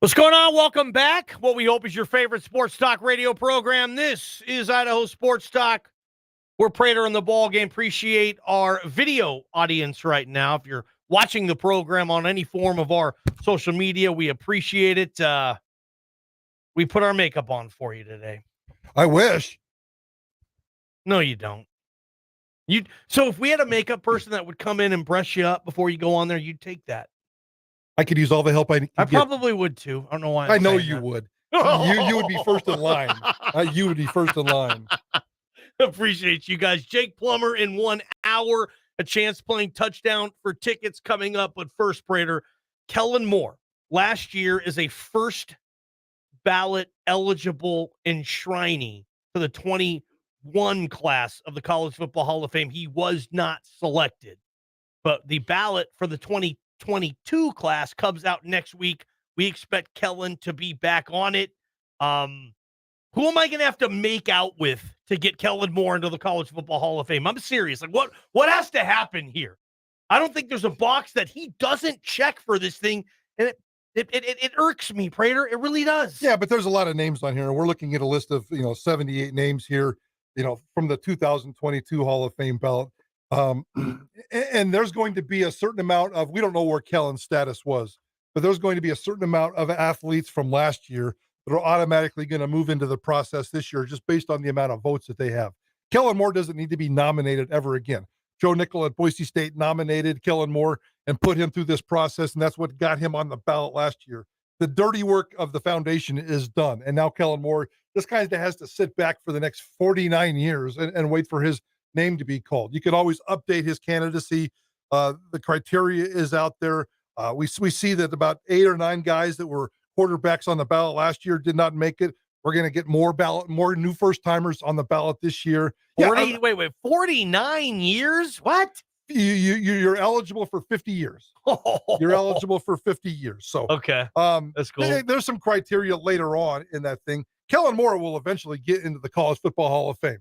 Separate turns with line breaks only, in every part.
What's going on? Welcome back. What we hope is your favorite sports talk radio program. This is Idaho Sports Talk. We're Prater the Ballgame. Appreciate our video audience right now. If you're watching the program on any form of our social media, we appreciate it. We put our makeup on for you today.
I wish.
No, you don't. So if we had a makeup person that would come in and brush you up before you go on there, you'd take that.
I could use all the help I could
I
get.
probably would too. I don't know why.
I know you would. You would be first in line. You would be first in line.
Appreciate you guys. Jake Plummer in 1 hour. A chance playing touchdown for tickets coming up. But first, Prater, Kellen Moore last year is a first ballot eligible enshrinee to the 21 class of the College Football Hall of Fame. He was not selected, but the ballot for the 2022 class comes out next week. We expect Kellen to be back on it. Who am I going to have to make out with to get Kellen Moore into the College Football Hall of Fame? I'm serious. Like, what has to happen here? I don't think there's a box that he doesn't check for this thing, and it irks me, Prater. It really does.
Yeah, but there's a lot of names on here, and we're looking at a list of 78 names here, from the 2022 Hall of Fame ballot. And there's going to be a certain amount of, we don't know where Kellen's status was, but there's going to be a certain amount of athletes from last year that are automatically going to move into the process this year just based on the amount of votes that they have. Kellen Moore doesn't need to be nominated ever again. Joe Nickel at Boise State nominated Kellen Moore and put him through this process, and that's what got him on the ballot last year. The dirty work of the foundation is done, and now Kellen Moore just kind of has to sit back for the next 49 years and wait for his name to be called. You can always update his candidacy. The criteria is out there. We see that about 8 or 9 guys that were quarterbacks on the ballot last year did not make it. We're going to get more new first-timers on the ballot this year.
49 years? What?
You're eligible for 50 years. You're eligible for 50 years. So
okay, that's cool.
There's some criteria later on in that thing. Kellen Moore will eventually get into the College Football Hall of Fame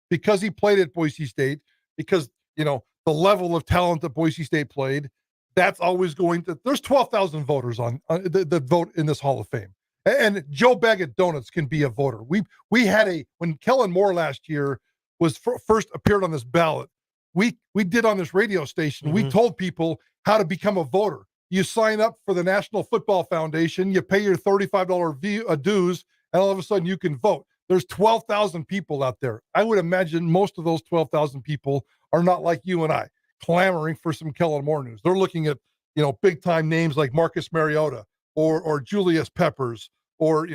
because he played at Boise State, because, the level of talent that Boise State played, that's always there's 12,000 voters on the vote in this Hall of Fame. And Joe Bag of Donuts can be a voter. We had when Kellen Moore last year was first appeared on this ballot, we did on this radio station, we told people how to become a voter. You sign up for the National Football Foundation, you pay your $35 dues, and all of a sudden you can vote. There's 12,000 people out there. I would imagine most of those 12,000 people are not like you and I, clamoring for some Kellen Moore news. They're looking at, big time names like Marcus Mariota or Julius Peppers or,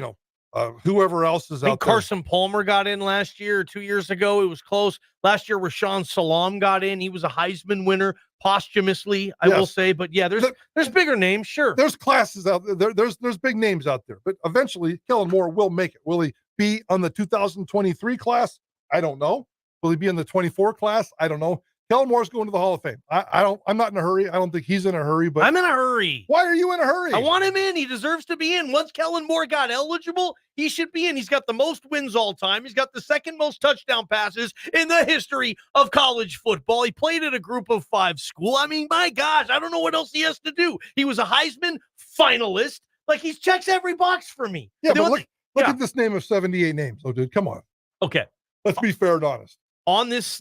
whoever else is out there.
Carson Palmer got in last year or 2 years ago. It was close. Last year, Rashawn Salam got in. He was a Heisman winner posthumously, I will say. But yeah, there's bigger names. Sure.
There's classes out there. There's big names out there, but eventually Kellen Moore will make it. Will he be on the 2023 class? I don't know. Will he be in the 24 class? I don't know. Kellen Moore's going to the Hall of Fame. I'm not in a hurry. I don't think he's in a hurry, but
I'm in a hurry.
Why are you in a hurry?
I want him in. He deserves to be in. Once Kellen Moore got eligible, he should be in. He's got the most wins all time. He's got the second most touchdown passes in the history of college football. He played at a group of 5 school. I mean, my gosh, I don't know what else he has to do. He was a Heisman finalist. Like, he checks every box for me.
Yeah, but look at this name of 78 names. Oh, dude, come on.
Okay.
Let's be fair and honest.
On this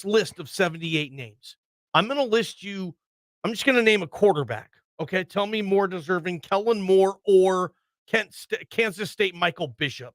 list of 78 names, I'm going to list you. I'm just going to name a quarterback. Okay. Tell me more deserving, Kellen Moore or Kansas State Michael Bishop.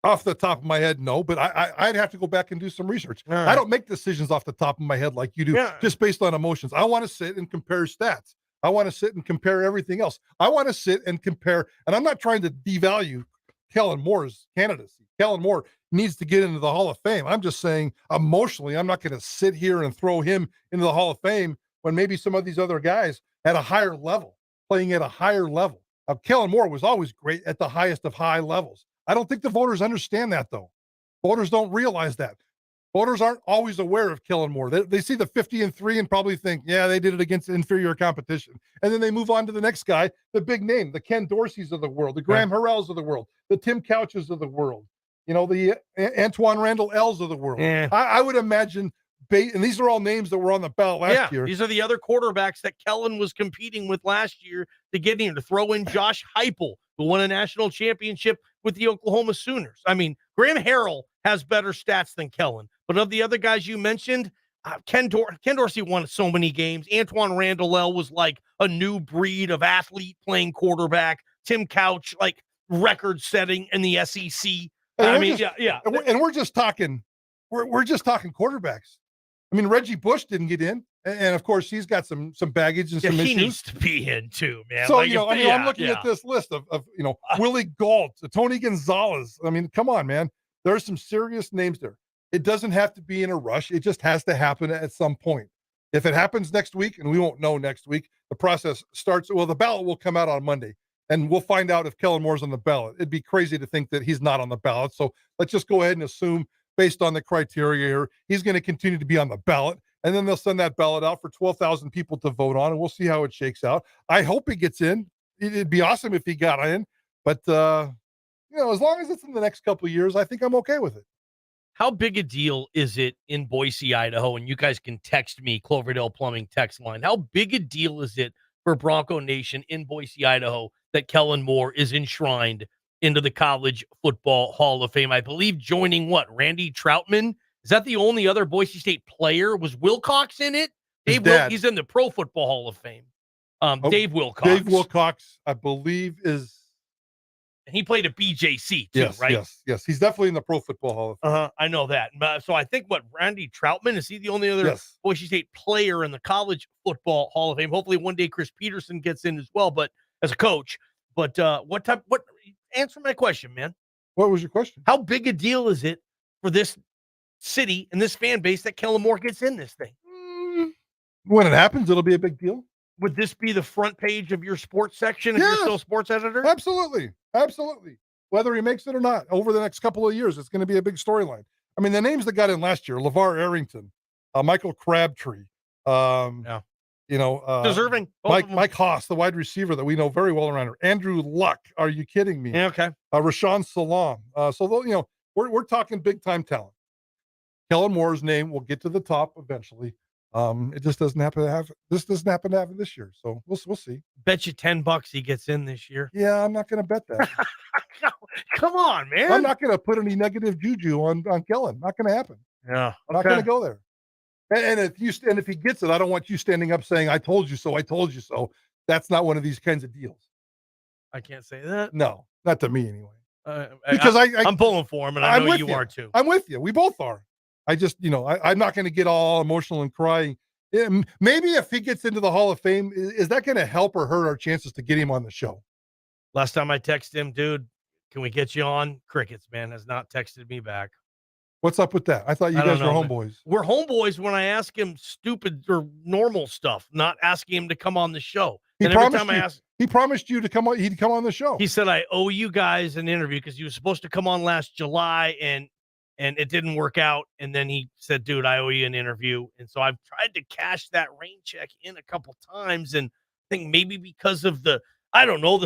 Off the top of my head, no, but I'd have to go back and do some research.
Right.
I don't make decisions off the top of my head like you do, just based on emotions. I want to sit and compare stats. I want to sit and compare everything else. I want to sit and compare, and I'm not trying to devalue Kellen Moore's candidacy. Kellen Moore needs to get into the Hall of Fame. I'm just saying, emotionally, I'm not going to sit here and throw him into the Hall of Fame when maybe some of these other guys at a higher level, playing at a higher level. Kellen Moore was always great at the highest of high levels. I don't think the voters understand that, though. Voters don't realize that. Voters aren't always aware of Kellen Moore. They see the 50-3 and probably think, yeah, they did it against inferior competition. And then they move on to the next guy, the big name, the Ken Dorseys of the world, the Graham Harrells of the world, the Tim Couches of the world, the Antoine Randall L's of the world.
Yeah.
I would imagine and these are all names that were on the ballot last year.
These are the other quarterbacks that Kellen was competing with last year to get in, to throw in Josh Heupel, who won a national championship with the Oklahoma Sooners. I mean, Graham Harrell has better stats than Kellen, but of the other guys you mentioned, Ken Dorsey won so many games. Antoine Randall was like a new breed of athlete playing quarterback. Tim Couch, like record-setting in the SEC.
And we're just talking, we're just talking quarterbacks. I mean, Reggie Bush didn't get in, and of course he's got some baggage and some issues.
He needs to be in too, man.
So I'm looking at this list of Willie Gault, Tony Gonzalez. I mean, come on, man. There's some serious names there. It doesn't have to be in a rush. It just has to happen at some point. If it happens next week, and we won't know next week, the process starts. Well, the ballot will come out on Monday, and we'll find out if Kellen Moore's on the ballot. It'd be crazy to think that he's not on the ballot. So let's just go ahead and assume, based on the criteria here, he's going to continue to be on the ballot. And then they'll send that ballot out for 12,000 people to vote on, and we'll see how it shakes out. I hope he gets in. It'd be awesome if he got in. But, as long as it's in the next couple of years, I think I'm okay with it.
How big a deal is it in Boise, Idaho? And you guys can text me, Cloverdale Plumbing text line. How big a deal is it for Bronco Nation in Boise, Idaho, that Kellen Moore is enshrined into the College Football Hall of Fame? I believe joining Randy Troutman? Is that the only other Boise State player? Was Wilcox in it? He's in the Pro Football Hall of Fame. Dave Wilcox.
Dave Wilcox, I believe, is.
And he played at BJC too, right?
Yes. He's definitely in the Pro Football Hall of Fame.
I know that. So I think Randy Troutman, is he the only other Boise State player in the College Football Hall of Fame? Hopefully one day Chris Peterson gets in as well, but as a coach. But answer my question, man.
What was your question?
How big a deal is it for this city and this fan base that Kellen Moore gets in this thing?
When it happens, it'll be a big deal.
Would this be the front page of your sports section if you're still a sports editor?
Absolutely. Whether he makes it or not, over the next couple of years, it's going to be a big storyline. I mean, the names that got in last year: LeVar Arrington, Michael Crabtree,
deserving.
Mike Haas, the wide receiver that we know very well around here. Andrew Luck. Are you kidding me?
Yeah, okay.
Rashawn Salam. We're talking big time talent. Kellen Moore's name will get to the top eventually. It just doesn't happen to happen. This doesn't happen to happen this year. So we'll see.
Bet you $10 he gets in this year.
Yeah, I'm not going to bet that.
Come on, man.
I'm not going to put any negative juju on Kellen. Not going to happen.
Yeah, okay.
I'm not going to go there. And if he gets it, I don't want you standing up saying, "I told you so. I told you so." That's not one of these kinds of deals.
I can't say that.
No, not to me anyway.
Because I'm pulling for him, and I know you are too.
I'm with you. We both are. I just, I'm not going to get all emotional and crying. Maybe if he gets into the Hall of Fame, is that going to help or hurt our chances to get him on the show?
Last time I texted him, dude, can we get you on? Crickets, man, has not texted me back.
What's up with that? I thought you guys were homeboys.
Man. We're homeboys when I ask him stupid or normal stuff, not asking him to come on the show.
He promised you to come on. He'd come on the show.
He said, I owe you guys an interview because he was supposed to come on last July and it didn't work out. And then he said, dude, I owe you an interview. And so I've tried to cash that rain check in a couple times. And I think maybe because of the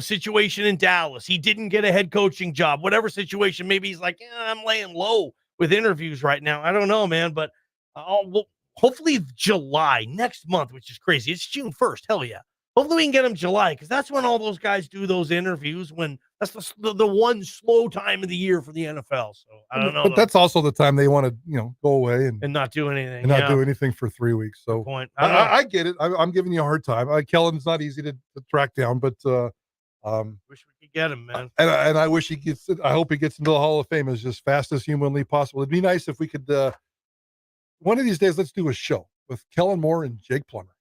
situation in Dallas, he didn't get a head coaching job, whatever situation. Maybe he's like, I'm laying low with interviews right now. I don't know, man, but hopefully July next month, which is crazy. It's June 1st. Hell yeah. Hopefully we can get him July because that's when all those guys do those interviews, when that's the one slow time of the year for the NFL. So I don't know.
But that's also the time they want to, go away and
not do anything.
And not do anything for 3 weeks. So I get it. I'm giving you a hard time. Kellen's not easy to track down, but
wish we could get him, man.
And I wish he gets it. I hope he gets into the Hall of Fame as just fast as humanly possible. It'd be nice if we could one of these days, let's do a show with Kellen Moore and Jake Plummer.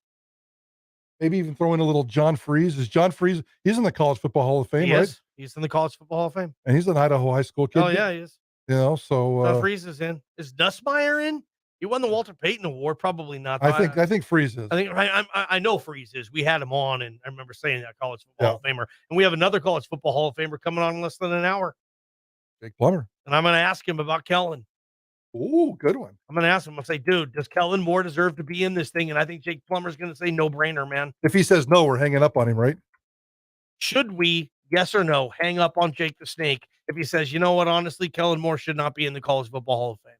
Maybe even throw in a little John Freeze. Is John Freeze? He's in the College Football Hall of Fame, right?
He's in the College Football Hall of Fame.
And he's an Idaho high school kid.
Oh, yeah, he is.
So
John Freeze is in. Is Nussmeier in? He won the Walter Payton Award. Probably not.
I think Freeze is.
I know Freeze is. We had him on, and I remember saying that College Football Hall of Famer. And we have another College Football Hall of Famer coming on in less than an hour.
Jake Plummer.
And I'm going to ask him about Kellen.
Ooh, good one.
I'm going to ask him. I'll say, dude, does Kellen Moore deserve to be in this thing? And I think Jake Plummer's going to say no brainer, man.
If he says no, we're hanging up on him, right?
Should we, yes or no, hang up on Jake the Snake if he says, you know what, honestly, Kellen Moore should not be in the College Football Hall of Fame?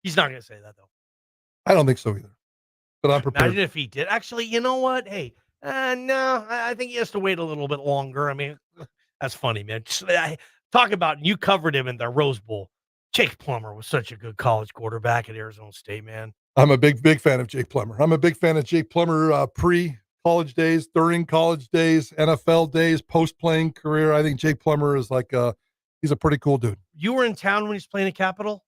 He's not going to say that, though.
I don't think so either. But I'm prepared.
Imagine if he did. Actually, you know what? Hey, no, I think he has to wait a little bit longer. I mean, that's funny, man. Talk about, you covered him in the Rose Bowl. Jake Plummer was such a good college quarterback at Arizona State, man.
I'm a big fan of Jake Plummer. I'm a big fan of Jake Plummer pre-college days, during college days, NFL days, post-playing career. I think Jake Plummer is he's a pretty cool dude.
You were in town when he's playing at Capital?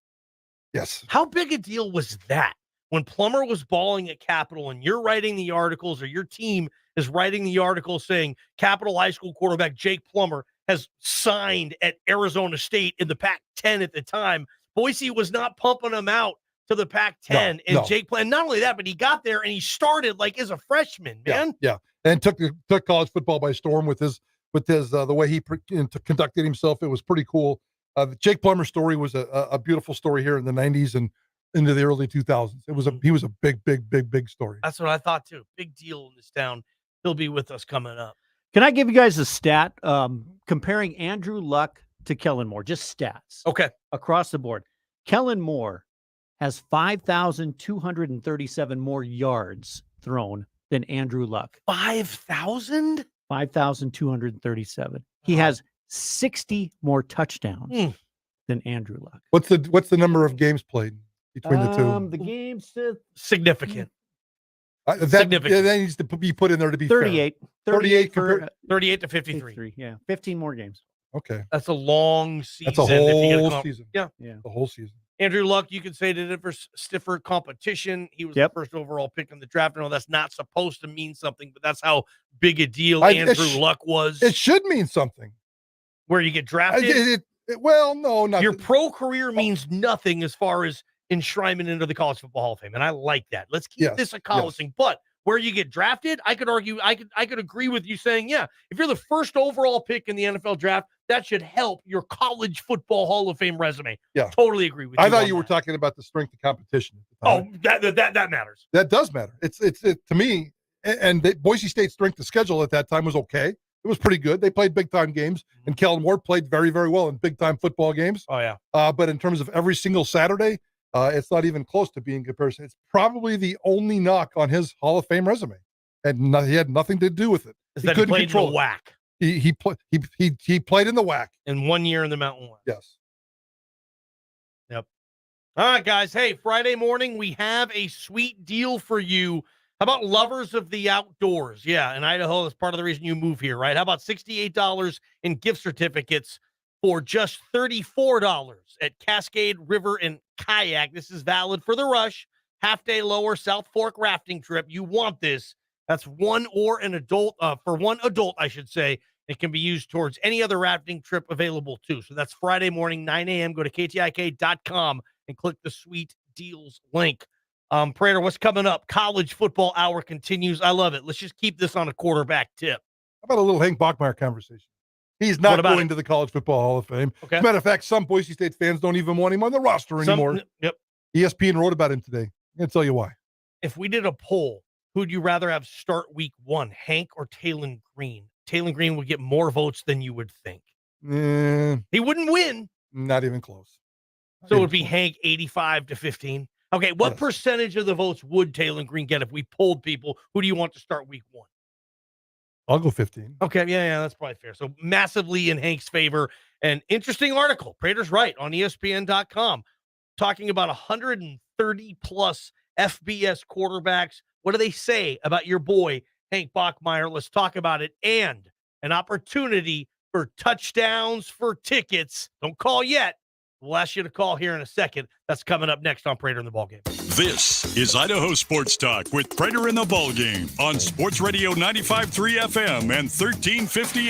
Yes.
How big a deal was that? When Plummer was balling at Capital and you're writing the articles, or your team is writing the article saying Capital High School quarterback Jake Plummer has signed at Arizona State in the Pac-10 at the time. Boise was not pumping him out to the Pac-10. Jake Plummer, not only that, but he got there and he started like as a freshman, man.
Yeah. And took college football by storm with his the way he conducted himself. It was pretty cool. The Jake Plummer story was a beautiful story here in the 90s and into the early 2000s. He was a big story.
That's what I thought too. Big deal in this town. He'll be with us coming up.
Can I give you guys a stat comparing Andrew Luck to Kellen Moore? Just stats.
Okay.
Across the board. Kellen Moore has 5,237 more yards thrown than Andrew Luck.
5,000?
5,237. He has 60 more touchdowns than Andrew Luck.
What's the number of games played between the two?
The games
significant.
Significant. That needs to be put in there to be
38.
Fair.
38 for
38 to 53.
Yeah, 15 more games.
Okay.
That's a long season.
That's a whole season.
Yeah.
The whole season.
Andrew Luck, you could say, did it for stiffer competition. He was the first overall pick in the draft. I know that's not supposed to mean something, but that's how big a deal Andrew Luck was.
It should mean something.
Where you get drafted?
Well, no, not
your pro career means nothing as far as enshrinement into the College Football Hall of Fame, and I like that. Let's keep this a college thing. But where you get drafted, I could argue, I could agree with you saying, yeah, if you're the first overall pick in the NFL draft, that should help your College Football Hall of Fame resume.
Yeah,
totally agree with you.
I thought you were talking about the strength of competition.
Oh, that matters.
That does matter. It's to me, and Boise State's strength of schedule at that time was okay. It was pretty good. They played big time games, and Kellen Moore played very, very well in big time football games.
Oh yeah.
But in terms of every single Saturday, it's not even close to being comparison. It's probably the only knock on his Hall of Fame resume, and he had nothing to do with it.
He couldn't control the WAC.
He played in the WAC
in 1 year in the Mountain West.
Yes.
Yep. All right, guys. Hey, Friday morning we have a sweet deal for you. How about lovers of the outdoors? Yeah, in Idaho, that's part of the reason you move here, right? How about $68 in gift certificates for just $34 at Cascade River and Kayak? This is valid for the Rush, half-day lower South Fork rafting trip. You want this. That's one adult, I should say. It can be used towards any other rafting trip available too. So that's Friday morning, 9 a.m. Go to KTIK.com and click the sweet deals link. Prater, what's coming up? College football hour continues. I love it. Let's just keep this on a quarterback tip.
How about a little Hank Bachmeier conversation? He's not going to the College Football Hall of Fame.
Okay.
As a matter of fact, some Boise State fans don't even want him on the roster anymore.
Yep.
ESPN wrote about him today. I'm going to tell you why.
If we did a poll, who'd you rather have start week 1, Hank or Talon Green? Talon Green would get more votes than you would think. He wouldn't win.
Not even close.
So it would be Hank 85 to 15. Okay, what percentage of the votes would Talon Green get if we polled people? Who do you want to start week 1?
I'll go 15.
Okay, yeah, that's probably fair. So massively in Hank's favor. An interesting article, Prater's right, on ESPN.com, talking about 130 plus FBS quarterbacks. What do they say about your boy, Hank Bachmeier? Let's talk about it. And an opportunity for touchdowns for tickets. Don't call yet. We'll ask you to call here in a second. That's coming up next on Prater in the Ballgame.
This is Idaho Sports Talk with Prater in the Ballgame on Sports Radio 95.3 FM and 1350